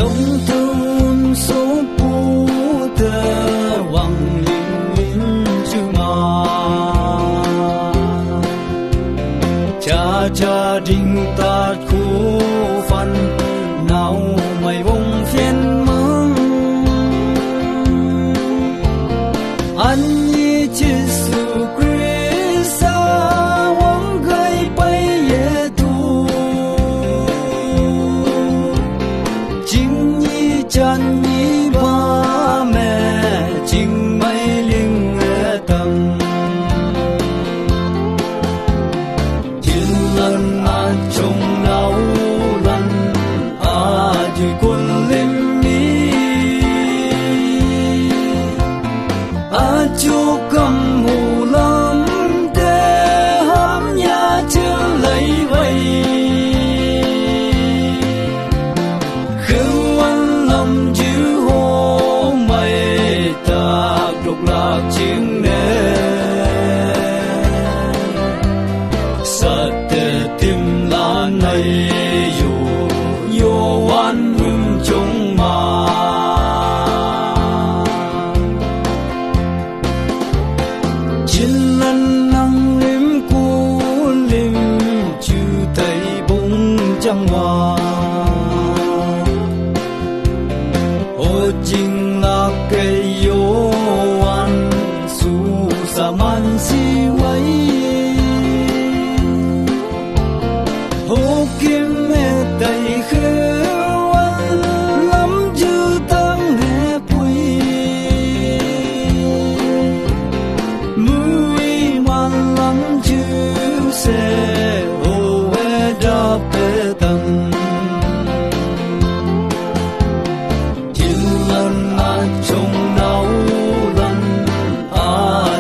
lung tung số pu tơ hoàng linh linh chu ma cha cha đình ta khu phân nào mày bông phiền mong anh như Jesus Christ wong gây bay ye tu chính như chân như ba mẹ chính mấy linh tâm chính lần an trong nấu lần chỉ quân linh mi chú cầm mù lắm để hám nhà chưa lấy vây khương văn lâm chữ hô mày ta độc lạc tiếng nè sát tê tim lá này yo oan hương trong mà chín lần năng lim cu lim chư tây bông trăng hoa ô chính là cây yo oan su sa man si quay ô kim mẹ tây khơi lắm chư tăng hè bụi mui man lắm chư se ô e đa bê tăng thiên lần trong nấu lần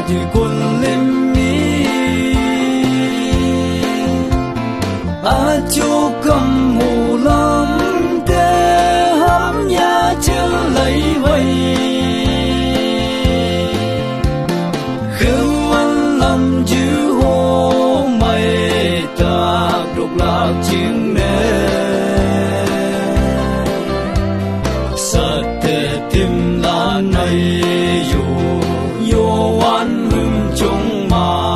chỉ quân linh mi chú cầm mù lắm để hám nhà chưa lấy vây khương văn lâm chữ hô mày ta độc lạc tiếng nè sát tê tim lá này yo oan hương trong mà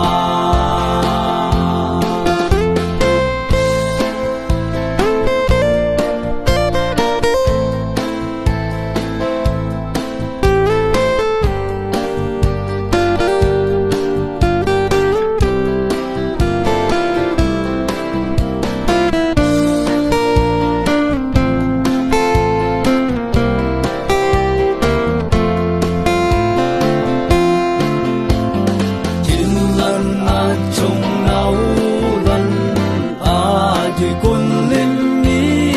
trong nấu lần chỉ quân linh mi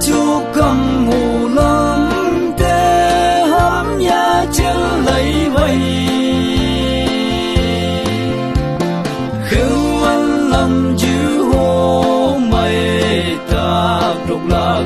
chú cầm mù lắm để hám nhà chưa lấy vây khương văn lâm chữ hô mày ta độc lạc